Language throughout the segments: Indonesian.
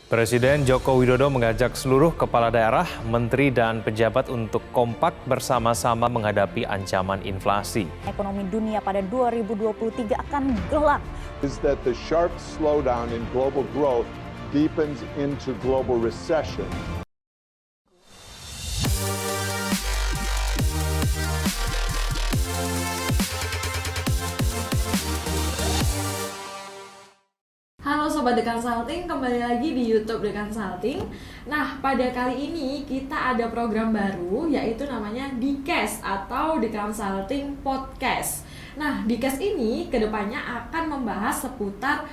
Presiden Joko Widodo mengajak seluruh kepala daerah, menteri, dan pejabat untuk kompak bersama-sama menghadapi ancaman inflasi. Ekonomi dunia pada 2023 akan gelap. Is that the sharp slowdown in global growth deepens into global recession. Halo Sobat The Consulting, kembali lagi di YouTube The Consulting. Nah, pada kali ini kita ada program baru, yaitu namanya Dcast atau The Consulting Podcast. Nah, Dcast ini kedepannya akan membahas seputar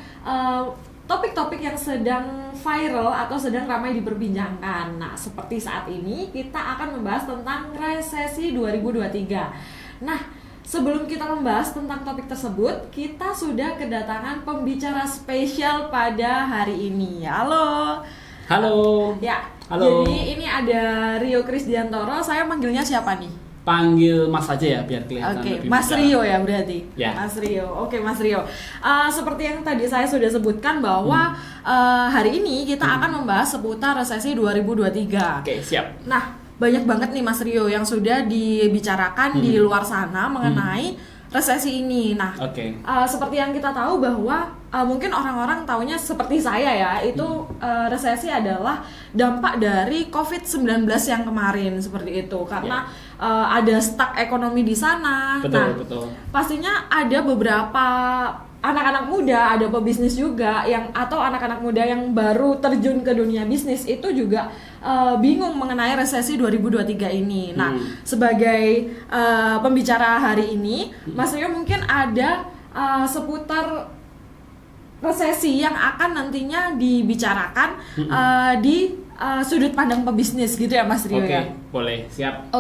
topik-topik yang sedang viral atau sedang ramai diperbincangkan. Nah, seperti saat ini kita akan membahas tentang resesi 2023. Nah, sebelum kita membahas tentang topik tersebut, kita sudah kedatangan pembicara spesial pada hari ini. Halo. Halo. Ya. Halo. Jadi ini ada Rio Krisdiantoro. Saya manggilnya siapa nih? Panggil Mas aja ya biar kelihatan Oke, lebih Mas muda. Rio ya berarti. Ya. Mas Rio. Oke, Mas Rio. Seperti yang tadi saya sudah sebutkan bahwa hari ini kita akan membahas seputar resesi 2023. Oke, siap. Nah, banyak banget nih Mas Rio yang sudah dibicarakan di luar sana mengenai resesi ini. Nah, seperti yang kita tahu bahwa mungkin orang-orang taunya seperti saya ya, itu resesi adalah dampak dari COVID-19 yang kemarin seperti itu. Karena ada stuck ekonomi di sana. Betul. Pastinya ada beberapa anak-anak muda, ada pebisnis juga atau anak-anak muda yang baru terjun ke dunia bisnis itu juga bingung mengenai resesi 2023 ini. Nah, sebagai pembicara hari ini, Mas Rio mungkin ada seputar resesi yang akan nantinya dibicarakan di sudut pandang pebisnis gitu ya Mas Rio ya? Boleh, siap.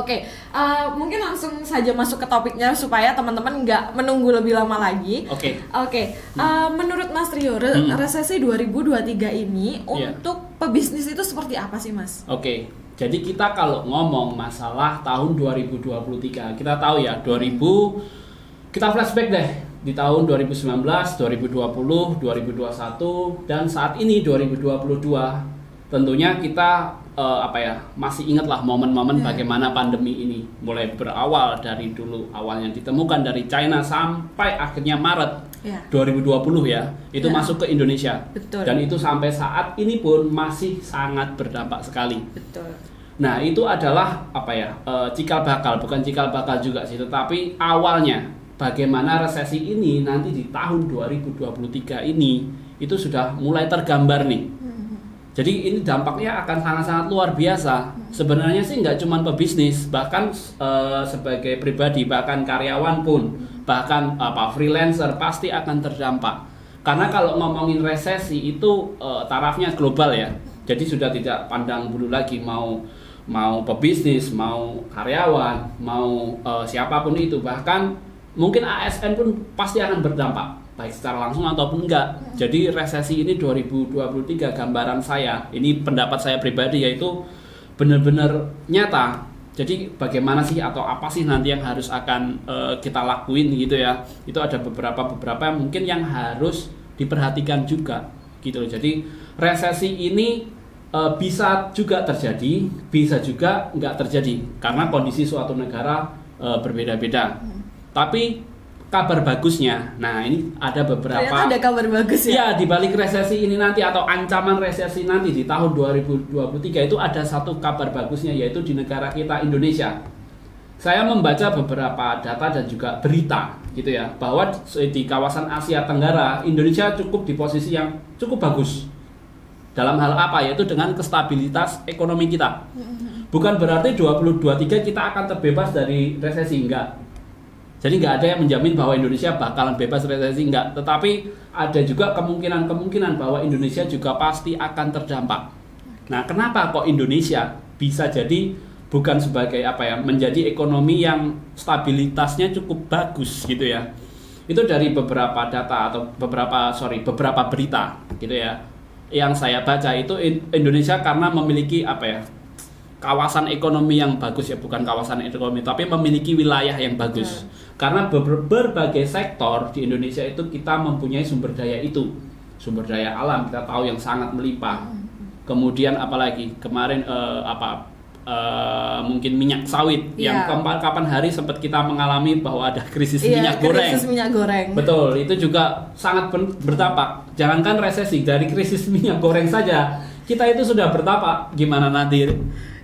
Mungkin langsung saja masuk ke topiknya supaya teman-teman nggak menunggu lebih lama lagi. Menurut Mas Rio, resesi 2023 ini untuk pebisnis itu seperti apa sih Mas? Jadi kita kalau ngomong masalah tahun 2023, kita tahu ya kita flashback deh di tahun 2019, 2020, 2021 dan saat ini 2022. Tentunya kita masih ingatlah momen-momen bagaimana pandemi ini mulai berawal dari dulu awalnya ditemukan dari China sampai akhirnya Maret 2020 ya itu masuk ke Indonesia. Betul. Dan itu sampai saat ini pun masih sangat berdampak sekali. Betul. Nah itu adalah cikal bakal, bukan cikal bakal juga sih, tetapi awalnya bagaimana resesi ini nanti di tahun 2023 ini itu sudah mulai tergambar nih. Jadi ini dampaknya akan sangat-sangat luar biasa. Sebenarnya sih nggak cuma pebisnis, bahkan sebagai pribadi, bahkan karyawan pun, bahkan freelancer pasti akan terdampak. Karena kalau ngomongin resesi itu tarafnya global ya. Jadi sudah tidak pandang bulu lagi mau pebisnis, mau karyawan, mau siapapun itu. Bahkan mungkin ASN pun pasti akan berdampak, baik secara langsung ataupun enggak. Jadi resesi ini 2023 gambaran saya, ini pendapat saya pribadi yaitu benar-benar nyata. Jadi bagaimana sih atau apa sih nanti yang harus akan kita lakuin gitu ya. Itu ada beberapa yang mungkin yang harus diperhatikan juga gitu loh. Jadi resesi ini bisa juga terjadi, bisa juga enggak terjadi karena kondisi suatu negara berbeda-beda. Tapi kabar bagusnya, nah ini ada beberapa. Ternyata ada kabar bagus ya? Iya, di balik resesi ini nanti atau ancaman resesi nanti di tahun 2023 itu ada satu kabar bagusnya, yaitu di negara kita Indonesia. Saya membaca beberapa data dan juga berita gitu ya, bahwa di kawasan Asia Tenggara Indonesia cukup di posisi yang cukup bagus. Dalam hal apa? Yaitu dengan kestabilitas ekonomi kita. Bukan berarti 2023 kita akan terbebas dari resesi, enggak. Jadi nggak ada yang menjamin bahwa Indonesia bakalan bebas resesi, enggak. Tetapi ada juga kemungkinan bahwa Indonesia juga pasti akan terdampak. Nah, kenapa kok Indonesia bisa jadi bukan sebagai menjadi ekonomi yang stabilitasnya cukup bagus gitu ya? Itu dari beberapa data atau beberapa berita gitu ya. Yang saya baca itu Indonesia karena memiliki kawasan ekonomi yang bagus ya, bukan kawasan ekonomi tapi memiliki wilayah yang bagus. Karena berbagai sektor di Indonesia itu kita mempunyai sumber daya alam kita tahu yang sangat melimpah. kemudian apalagi kemarin mungkin minyak sawit yang kapan hari sempat kita mengalami bahwa ada krisis minyak goreng. Krisis minyak goreng. Betul, itu juga sangat berdampak. Jangankan resesi, dari krisis minyak goreng saja kita itu sudah berdampak. Gimana nanti?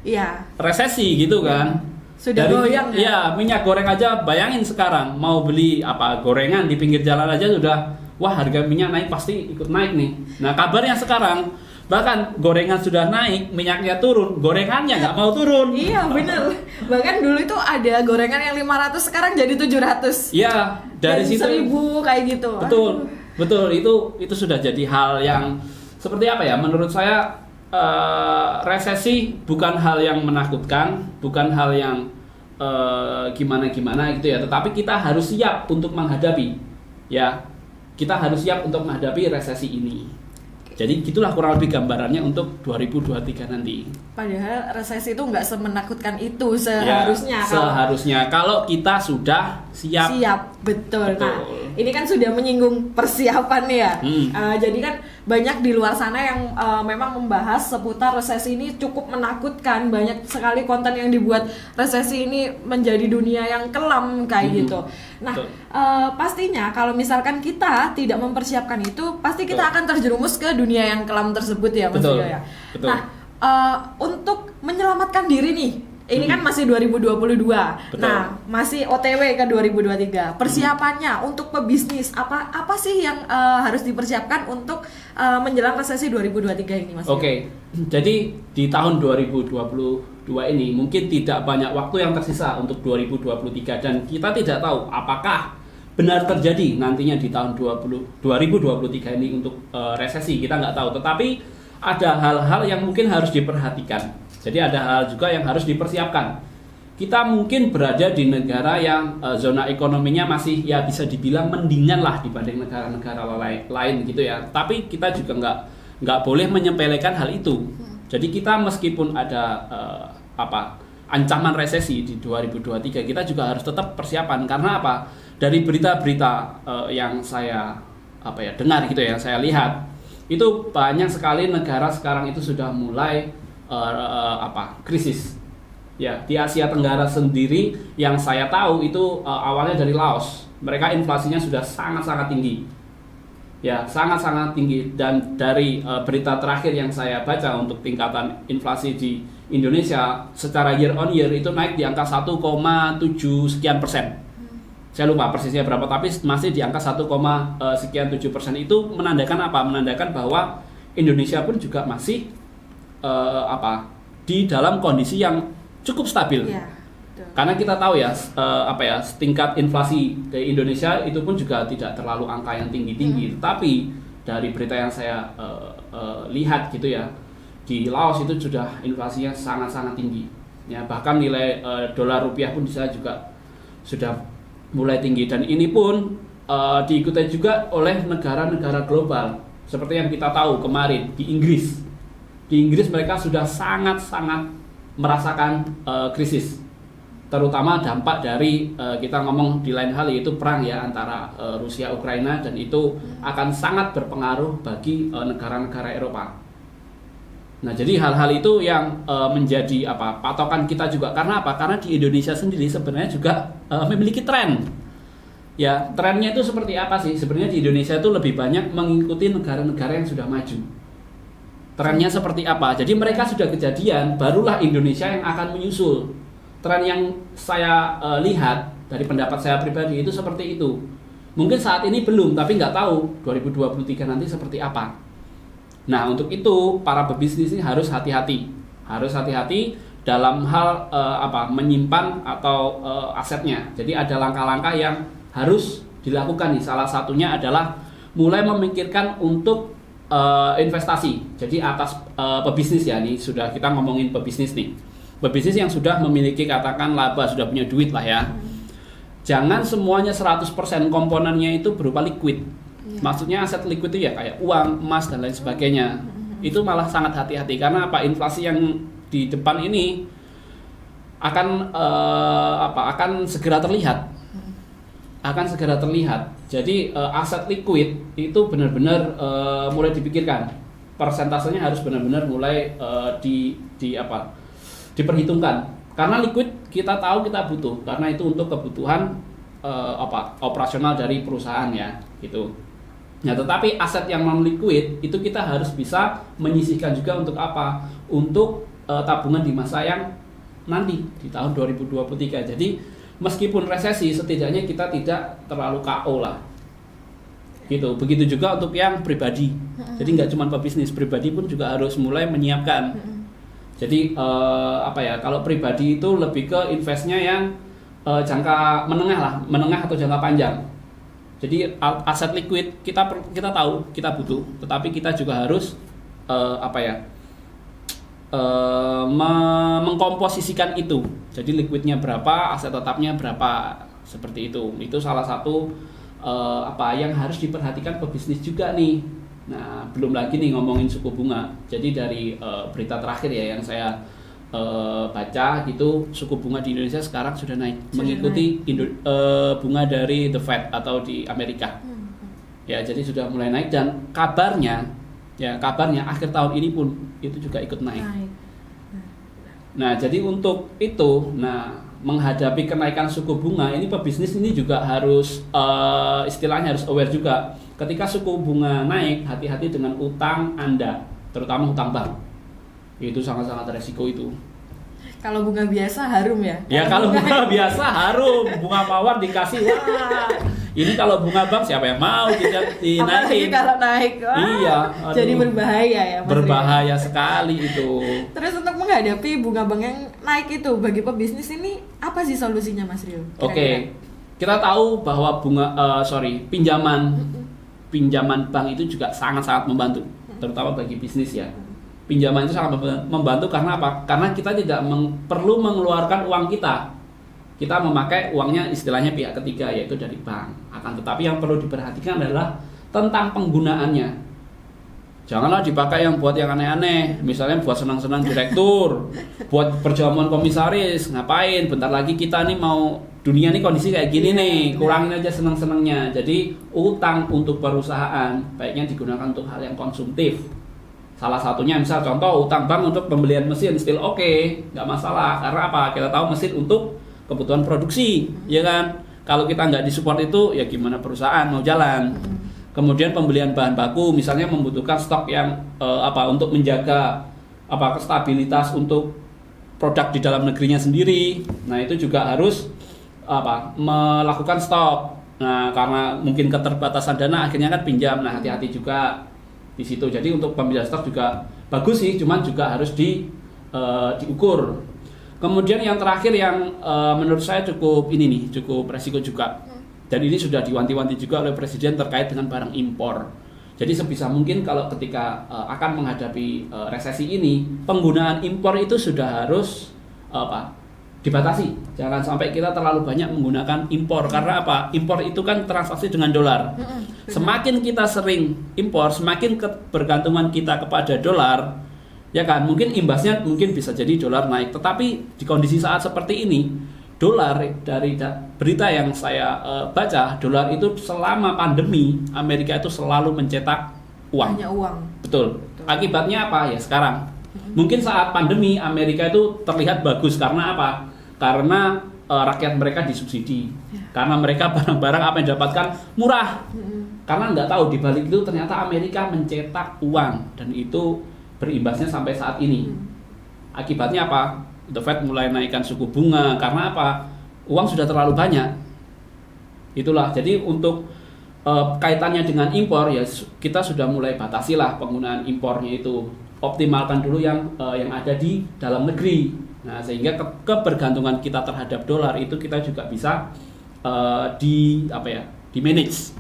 Iya. Resesi gitu kan? Sudah goyang ya? Ya, minyak goreng aja bayangin sekarang mau beli gorengan di pinggir jalan aja sudah, wah harga minyak naik pasti ikut naik nih. Nah kabarnya sekarang bahkan gorengan sudah naik, minyaknya turun, gorengannya nggak mau turun. Iya bener. Bahkan dulu itu ada gorengan yang 500 sekarang jadi 700. Iya, dari situ 1000 kayak gitu. Betul, itu sudah jadi hal yang seperti apa ya? Menurut saya resesi bukan hal yang menakutkan, bukan hal yang gimana gitu ya. Tetapi kita harus siap untuk menghadapi, ya. Kita harus siap untuk menghadapi resesi ini. Jadi gitulah kurang lebih gambarannya untuk 2023 nanti. Padahal resesi itu nggak semenakutkan itu seharusnya. Ya, seharusnya kalau kita sudah siap. Betul. Nah, ini kan sudah menyinggung persiapan ya. Jadi kan banyak di luar sana yang memang membahas seputar resesi ini cukup menakutkan. Banyak sekali konten yang dibuat resesi ini menjadi dunia yang kelam kayak gitu. Nah, pastinya kalau misalkan kita tidak mempersiapkan itu, pasti kita akan terjerumus ke dunia yang kelam tersebut ya, Mas Yoyo ya. Betul. Nah, untuk menyelamatkan diri nih, ini kan masih 2022. Betul. Nah, masih OTW ke 2023. Persiapannya untuk pebisnis apa sih yang harus dipersiapkan untuk menjelang resesi 2023 ini, Mas? Oke. Jadi di tahun 2022 ini mungkin tidak banyak waktu yang tersisa untuk 2023 dan kita tidak tahu apakah benar terjadi nantinya di tahun 2023 ini untuk resesi, kita nggak tahu. Tetapi ada hal-hal yang mungkin harus diperhatikan. Jadi ada hal juga yang harus dipersiapkan. Kita mungkin berada di negara yang zona ekonominya masih ya bisa dibilang mendingan lah dibanding negara-negara lain gitu ya. Tapi kita juga nggak boleh menyepelekan hal itu. Jadi kita meskipun ada ancaman resesi di 2023, kita juga harus tetap persiapan. Karena apa? Dari berita-berita yang saya dengar gitu ya, saya lihat itu banyak sekali negara sekarang itu sudah mulai krisis. Ya, di Asia Tenggara sendiri yang saya tahu itu awalnya dari Laos. Mereka inflasinya sudah sangat-sangat tinggi. Ya, sangat-sangat tinggi, dan dari berita terakhir yang saya baca untuk tingkatan inflasi di Indonesia secara year on year itu naik di angka 1,7 sekian persen. Saya lupa persisnya berapa, tapi masih di angka 1, sekian 7%. Itu menandakan apa? Menandakan bahwa Indonesia pun juga masih di dalam kondisi yang cukup stabil. Ya, karena kita tahu ya tingkat inflasi dari Indonesia itu pun juga tidak terlalu angka yang tinggi-tinggi. Tapi dari berita yang saya lihat gitu ya, di Laos itu sudah inflasinya sangat-sangat tinggi. Ya, bahkan nilai dolar rupiah pun bisa juga sudah mulai tinggi, dan ini pun diikuti juga oleh negara-negara global. Seperti yang kita tahu kemarin di Inggris. Di Inggris mereka sudah sangat-sangat merasakan krisis, terutama dampak dari kita ngomong di lain hal yaitu perang ya antara Rusia Ukraina, dan itu akan sangat berpengaruh bagi negara-negara Eropa. Nah, jadi hal-hal itu yang menjadi patokan kita juga. Karena apa? Karena di Indonesia sendiri sebenarnya juga memiliki tren. Ya, trennya itu seperti apa sih? Sebenarnya di Indonesia itu lebih banyak mengikuti negara-negara yang sudah maju. Trennya seperti apa? Jadi mereka sudah kejadian, barulah Indonesia yang akan menyusul. Tren yang saya lihat dari pendapat saya pribadi itu seperti itu. Mungkin saat ini belum, tapi nggak tahu 2023 nanti seperti apa. Nah, untuk itu para pebisnis ini harus hati-hati. Harus hati-hati dalam hal menyimpan atau asetnya. Jadi ada langkah-langkah yang harus dilakukan nih. Salah satunya adalah mulai memikirkan untuk investasi. Jadi atas pebisnis ya, nih sudah kita ngomongin pebisnis nih. Pebisnis yang sudah memiliki katakan laba, sudah punya duit lah ya. Jangan semuanya 100% komponennya itu berupa liquid. Maksudnya aset liquid itu ya kayak uang, emas dan lain sebagainya. Itu malah sangat hati-hati karena inflasi yang di depan ini akan segera terlihat. Akan segera terlihat. Jadi aset liquid itu benar-benar mulai dipikirkan. persentasenya harus benar-benar mulai diperhitungkan. Karena liquid kita tahu kita butuh, karena itu untuk kebutuhan operasional dari perusahaan ya, gitu. Nah, tetapi aset yang non liquid itu kita harus bisa menyisihkan juga untuk apa? Untuk tabungan di masa yang nanti di tahun 2023. Jadi meskipun resesi, setidaknya kita tidak terlalu KO lah. Gitu. Begitu juga untuk yang pribadi. Jadi nggak cuma pebisnis, pribadi pun juga harus mulai menyiapkan. Jadi kalau pribadi itu lebih ke investnya yang jangka menengah atau jangka panjang. Jadi aset liquid kita tahu kita butuh, tetapi kita juga harus mengkomposisikan itu. Jadi liquidnya berapa, aset tetapnya berapa, seperti itu. Itu salah satu yang harus diperhatikan pebisnis juga nih. Nah, belum lagi nih ngomongin suku bunga. Jadi dari berita terakhir ya yang saya baca gitu, suku bunga di Indonesia sekarang sudah naik mengikuti bunga dari The Fed atau di Amerika. Ya, jadi sudah mulai naik dan kabarnya akhir tahun ini pun itu juga ikut naik. Nah, jadi untuk itu, menghadapi kenaikan suku bunga ini pebisnis ini juga harus istilahnya harus aware juga. Ketika suku bunga naik, hati-hati dengan utang Anda, terutama utang bank. Itu sangat-sangat resiko itu. Kalau bunga biasa harum ya? Ya kalau bunga biasa harum, bunga mawar dikasih wah. Ini kalau bunga bank siapa yang mau dinaikin? Apalagi kalau naik, wah. Iya. Jadi berbahaya ya Mas. Berbahaya sekali itu. Terus untuk menghadapi bunga bank yang naik itu, bagi pebisnis ini apa sih solusinya Mas Rio? Oke. Kita tahu bahwa pinjaman bank itu juga sangat-sangat membantu, terutama bagi bisnis ya. Pinjaman itu sangat membantu karena apa? Karena kita tidak perlu mengeluarkan uang kita. Kita memakai uangnya istilahnya pihak ketiga, yaitu dari bank. Akan tetapi yang perlu diperhatikan adalah tentang penggunaannya. Janganlah dipakai yang buat yang aneh-aneh. Misalnya buat senang-senang direktur, buat perjamuan komisaris. Ngapain? Bentar lagi kita nih mau dunia nih kondisi kayak gini nih. Kurangin aja senang-senangnya. Jadi utang untuk perusahaan baiknya digunakan untuk hal yang konsumtif. Salah satunya misal contoh utang bank untuk pembelian mesin still oke, nggak masalah. Karena apa? Kita tahu mesin untuk kebutuhan produksi, ya kan? Kalau kita nggak disupport itu, ya gimana perusahaan mau jalan? Kemudian pembelian bahan baku, misalnya membutuhkan stok yang untuk menjaga stabilitas untuk produk di dalam negerinya sendiri. Nah itu juga harus melakukan stok. Nah karena mungkin keterbatasan dana, akhirnya kan pinjam. Nah hati-hati juga di situ. Jadi untuk pembelian stok juga bagus sih, cuman juga harus diukur. Kemudian yang terakhir yang menurut saya cukup resiko juga. Dan ini sudah diwanti-wanti juga oleh Presiden terkait dengan barang impor. Jadi sebisa mungkin kalau ketika akan menghadapi resesi ini, penggunaan impor itu sudah harus dibatasi. Jangan sampai kita terlalu banyak menggunakan impor. Karena apa? Impor itu kan transaksi dengan dolar. Semakin kita sering impor, semakin kebergantungan kita kepada dolar, ya kan? Mungkin imbasnya bisa jadi dolar naik. Tetapi di kondisi saat seperti ini, dolar dari berita yang saya baca, dolar itu selama pandemi Amerika itu selalu mencetak uang. Hanya uang. Betul. Akibatnya apa? Ya sekarang. Mungkin saat pandemi Amerika itu terlihat bagus karena apa? Karena rakyat mereka disubsidi. Karena mereka barang-barang apa yang didapatkan murah. Karena nggak tahu di balik itu ternyata Amerika mencetak uang dan itu berimbasnya sampai saat ini. Akibatnya apa? The Fed mulai naikkan suku bunga karena apa? Uang sudah terlalu banyak. Itulah. Jadi untuk kaitannya dengan impor ya kita sudah mulai batasilah penggunaan impornya itu. Optimalkan dulu yang ada di dalam negeri. Nah, sehingga kebergantungan kita terhadap dolar itu kita juga bisa di manage.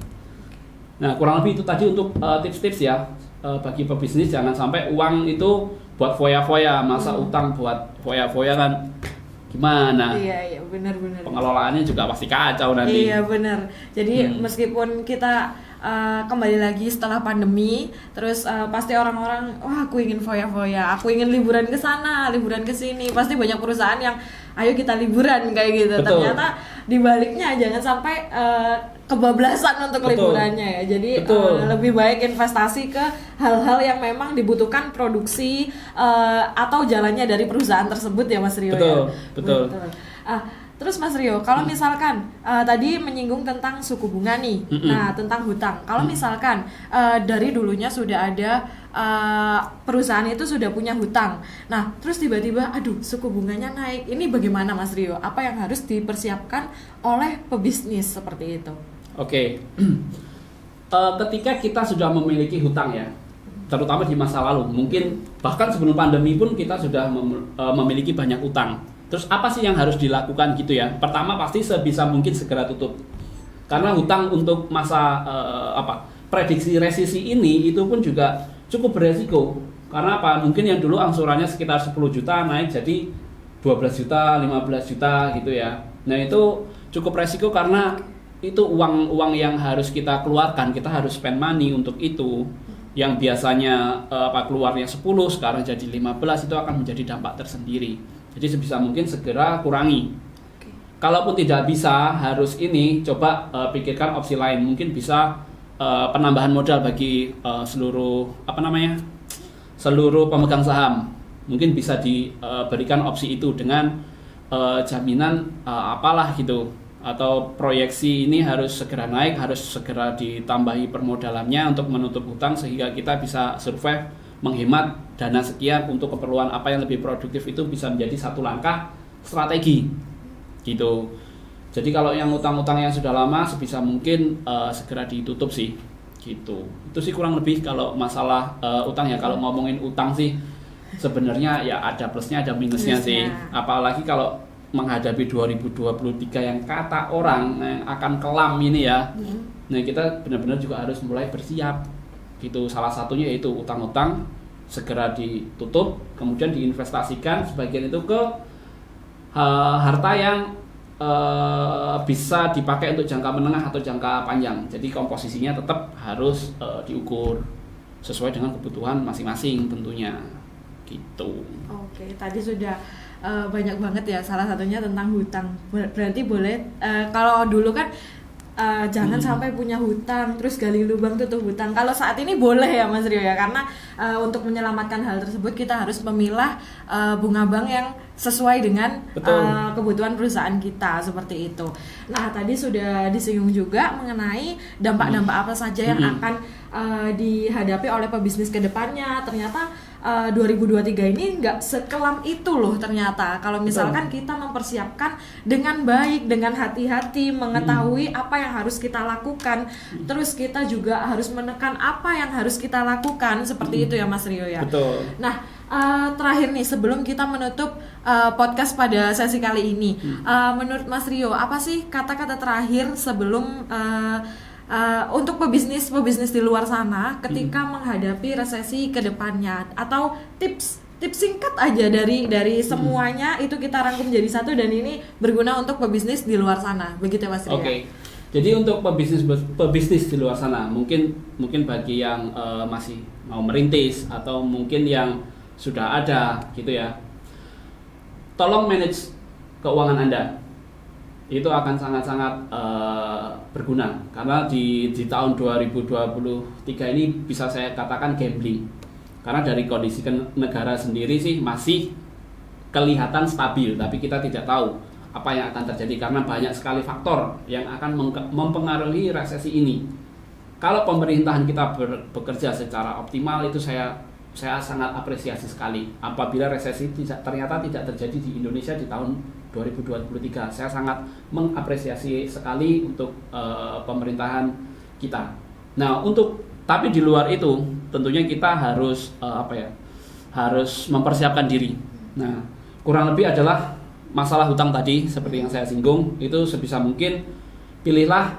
Nah, kurang lebih itu tadi untuk tips-tips ya bagi pebisnis. Jangan sampai uang itu buat foya-foya, masa utang buat foya-foya kan gimana? Iya benar. Pengelolaannya juga pasti kacau nanti. Iya benar. Jadi meskipun kita kembali lagi setelah pandemi, terus pasti orang-orang, wah aku ingin foya-foya, aku ingin liburan ke sana, liburan ke sini. Pasti banyak perusahaan yang ayo kita liburan kayak gitu. Betul. Ternyata dibaliknya jangan sampai kebablasan untuk liburannya ya. Jadi lebih baik investasi ke hal-hal yang memang dibutuhkan produksi atau jalannya dari perusahaan tersebut ya Mas Rio. Betul. Terus Mas Rio, kalau misalkan tadi menyinggung tentang suku bunga nih, nah tentang hutang. Kalau misalkan dari dulunya sudah ada perusahaan itu sudah punya hutang, nah terus tiba-tiba, aduh suku bunganya naik, ini bagaimana Mas Rio? Apa yang harus dipersiapkan oleh pebisnis seperti itu? Oke. Ketika kita sudah memiliki hutang ya, terutama di masa lalu, mungkin bahkan sebelum pandemi pun kita sudah memiliki banyak utang. Terus apa sih yang harus dilakukan gitu ya? Pertama pasti sebisa mungkin segera tutup. Karena hutang untuk masa prediksi resesi ini itu pun juga cukup beresiko. Karena apa? Mungkin yang dulu angsurannya sekitar 10 juta naik jadi 12 juta, 15 juta gitu ya. Nah, itu cukup resiko karena itu uang yang harus kita keluarkan. Kita harus spend money untuk itu. Yang biasanya keluarnya 10 sekarang jadi 15, itu akan menjadi dampak tersendiri. Jadi sebisa mungkin segera kurangi. Kalaupun tidak bisa, harus ini coba pikirkan opsi lain. Mungkin bisa penambahan modal bagi seluruh pemegang saham. Mungkin bisa diberikan opsi itu dengan jaminan apalah gitu, atau proyeksi ini harus segera naik, harus segera ditambahi permodalannya untuk menutup hutang sehingga kita bisa survive, menghemat dana sekian untuk keperluan apa yang lebih produktif. Itu bisa menjadi satu langkah strategi gitu. Jadi kalau yang utang-utang yang sudah lama sebisa mungkin segera ditutup sih gitu. Itu sih kurang lebih kalau masalah utang ya. Kalau ngomongin utang sih sebenarnya ya ada plusnya ada minusnya sih. Apalagi kalau menghadapi 2023 yang kata orang yang akan kelam ini ya. Nah, kita benar-benar juga harus mulai bersiap gitu. Salah satunya yaitu utang-utang segera ditutup, kemudian diinvestasikan sebagian itu ke harta yang bisa dipakai untuk jangka menengah atau jangka panjang. Jadi komposisinya tetap harus diukur sesuai dengan kebutuhan masing-masing tentunya gitu. Oke, tadi sudah banyak banget ya, salah satunya tentang hutang. Berarti boleh kalau dulu kan jangan sampai punya hutang terus gali lubang tutup hutang. Kalau saat ini boleh ya Mas Rio ya, karena untuk menyelamatkan hal tersebut kita harus memilah bunga bank yang sesuai dengan kebutuhan perusahaan kita seperti itu. Nah, tadi sudah disinggung juga mengenai dampak-dampak apa saja yang akan dihadapi oleh pebisnis ke depannya. Ternyata 2023 ini nggak sekelam itu loh ternyata. Kalau misalkan kita mempersiapkan dengan baik, dengan hati-hati, mengetahui apa yang harus kita lakukan, terus kita juga harus menekan apa yang harus kita lakukan, seperti itu ya Mas Rio ya. Betul. Nah, terakhir nih sebelum kita menutup podcast pada sesi kali ini, menurut Mas Rio apa sih kata-kata terakhir sebelum untuk pebisnis di luar sana ketika menghadapi resesi ke depannya, atau tips singkat aja dari semuanya itu kita rangkum jadi satu dan ini berguna untuk pebisnis di luar sana, begitu ya Mas Ria? Oke. Jadi untuk pebisnis di luar sana, mungkin bagi yang masih mau merintis atau mungkin yang sudah ada gitu ya, tolong manage keuangan Anda. Itu akan sangat-sangat berguna karena di tahun 2023 ini bisa saya katakan gambling, karena dari kondisi negara sendiri sih masih kelihatan stabil, tapi kita tidak tahu apa yang akan terjadi karena banyak sekali faktor yang akan mempengaruhi resesi ini. Kalau pemerintahan kita bekerja secara optimal, itu saya sangat apresiasi sekali. Apabila resesi ternyata tidak terjadi di Indonesia di tahun 2023, saya sangat mengapresiasi sekali untuk pemerintahan kita. Nah, tapi di luar itu tentunya kita harus harus mempersiapkan diri. Nah, kurang lebih adalah masalah hutang tadi seperti yang saya singgung, itu sebisa mungkin pilihlah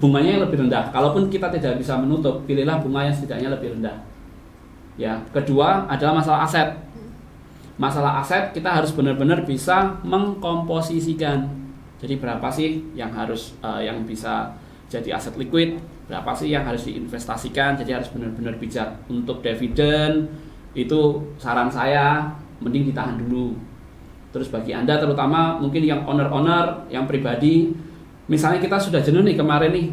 bunganya yang lebih rendah. Kalaupun kita tidak bisa menutup, pilihlah bunga yang setidaknya lebih rendah. Ya, kedua adalah masalah aset. Masalah aset kita harus benar-benar bisa mengkomposisikan. Jadi berapa sih yang harus yang bisa jadi aset liquid, berapa sih yang harus diinvestasikan, jadi harus benar-benar bijak. Untuk dividen itu saran saya mending ditahan dulu. Terus bagi Anda terutama mungkin yang owner-owner, yang pribadi, misalnya kita sudah jenuh nih kemarin nih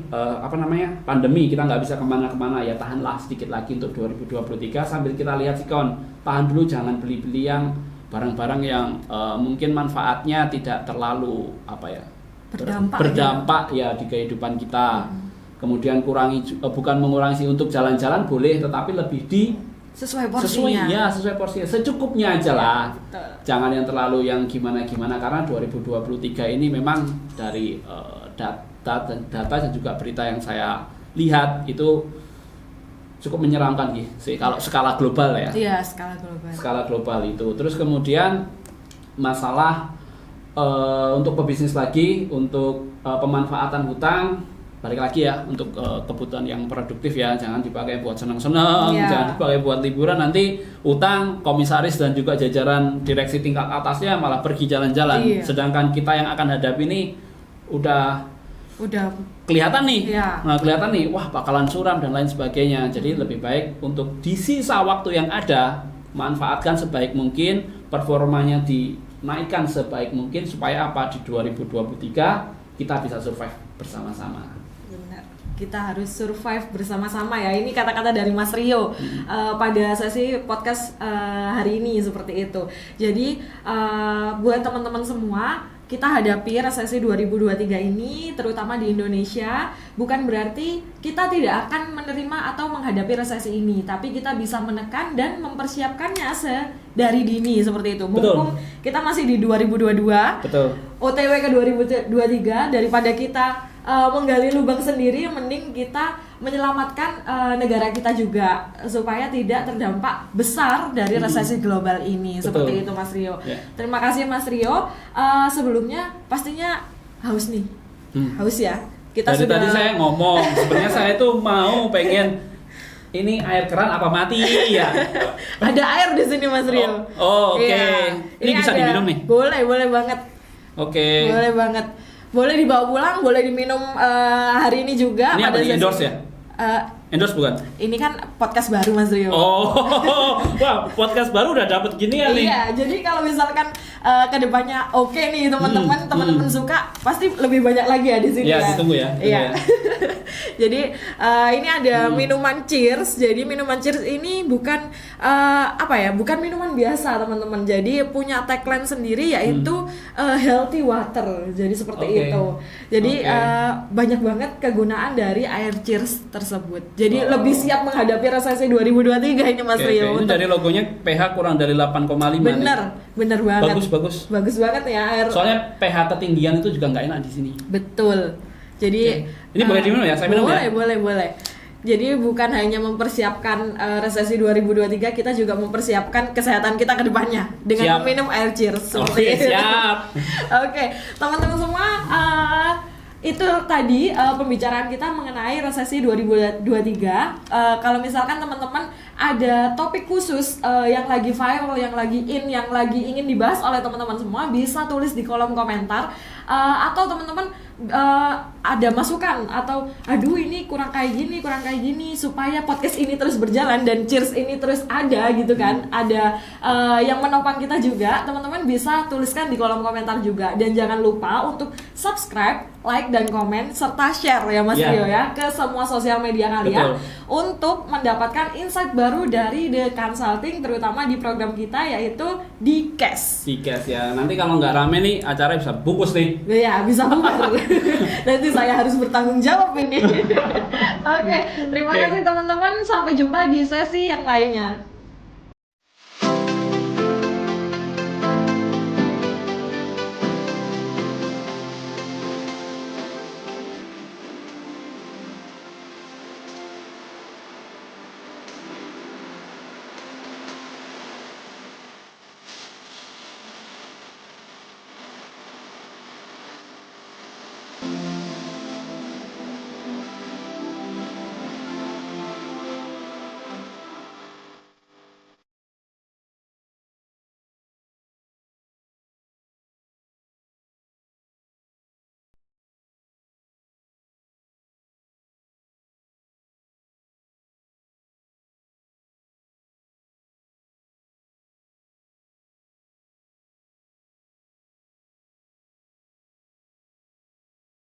pandemi, kita nggak bisa kemana-kemana, ya tahanlah sedikit lagi untuk 2023 sambil kita lihat sikon. Tahan dulu, jangan beli-beli yang barang-barang yang mungkin manfaatnya tidak terlalu berdampak ya di kehidupan kita. Kemudian bukan mengurangi sih, untuk jalan-jalan boleh, tetapi lebih sesuai porsinya. Sesuai porsinya, secukupnya aja lah. Betul. Jangan yang terlalu yang gimana-gimana, karena 2023 ini memang dari data dan juga berita yang saya lihat itu cukup menyeramkan sih kalau skala global ya. Iya, skala global. Skala global itu. Terus kemudian masalah untuk pebisnis lagi, untuk pemanfaatan hutang, balik lagi ya, untuk kebutuhan yang produktif ya, jangan dipakai buat senang-senang, jangan dipakai buat liburan, nanti utang komisaris dan juga jajaran direksi tingkat atasnya malah pergi jalan-jalan. Sedangkan kita yang akan hadapi ini udah kelihatan nih, kelihatan nih, wah bakalan suram dan lain sebagainya. Jadi lebih baik untuk di sisa waktu yang ada, manfaatkan sebaik mungkin, performanya dinaikkan sebaik mungkin, supaya apa, di 2023 kita bisa survive bersama-sama. Benar, kita harus survive bersama-sama ya. Ini kata-kata dari Mas Rio pada sesi podcast hari ini seperti itu. Jadi buat teman-teman semua, kita hadapi resesi 2023 ini terutama di Indonesia, bukan berarti kita tidak akan menerima atau menghadapi resesi ini, tapi kita bisa menekan dan mempersiapkannya dari dini seperti itu. Mumpung kita masih di 2022, OTW ke 2023, daripada kita menggali lubang sendiri, mending kita menyelamatkan negara kita juga supaya tidak terdampak besar dari resesi global ini. Seperti itu Mas Rio. Terima kasih Mas Rio. Sebelumnya pastinya haus nih, haus ya. Kita dari sudah tadi saya ngomong, sebenarnya saya tuh pengen ini air keran apa mati ya. Ada air di sini Mas Rio. Oke. Iya. Ini bisa diminum nih? Boleh banget. Oke. Boleh banget. Boleh dibawa pulang, boleh diminum hari ini juga. Ini apa di endorse ya? Endorse bukan? Ini kan podcast baru Mas Rio. Wah, podcast baru udah dapet gini ya nih. Iya, jadi kalau misalkan kedepannya oke nih teman-teman suka, pasti lebih banyak lagi ya di sini. Iya, ditunggu ya. Iya. Jadi ini ada minuman Cheers. Jadi minuman Cheers ini bukan bukan minuman biasa teman-teman. Jadi punya tagline sendiri, yaitu healthy water. Jadi seperti itu. Jadi banyak banget kegunaan dari air Cheers tersebut. Jadi lebih siap menghadapi resesi 2023 ini Mas Rio. Ini dari logonya pH kurang dari 8,5. Bener banget. Bagus banget ya air. Soalnya pH ketinggian itu juga nggak enak di sini. Betul. Jadi ini boleh diminum ya? Saya minum ya? Boleh. Jadi bukan hanya mempersiapkan resesi 2023, kita juga mempersiapkan kesehatan kita ke depannya dengan meminum air Cheers. Siap. Oke, teman-teman semua, itu tadi pembicaraan kita mengenai resesi 2023. Kalau misalkan teman-teman ada topik khusus yang lagi viral, yang lagi in, yang lagi ingin dibahas oleh teman-teman semua, bisa tulis di kolom komentar. Atau teman-teman ada masukan atau aduh ini kurang kayak gini supaya podcast ini terus berjalan dan Cheers ini terus ada gitu kan, ada yang menopang kita juga, teman-teman bisa tuliskan di kolom komentar juga. Dan jangan lupa untuk subscribe, like dan komen serta share ya Mas Rio ya ke semua sosial media kalian. Untuk mendapatkan insight baru dari The Consulting, terutama di program kita yaitu di Cash ya. Nanti kalau nggak rame nih acara bisa bungkus nih. Ya bisa bubar. Nanti saya harus bertanggung jawab ini. Oke, terima kasih teman-teman. Sampai jumpa di sesi yang lainnya.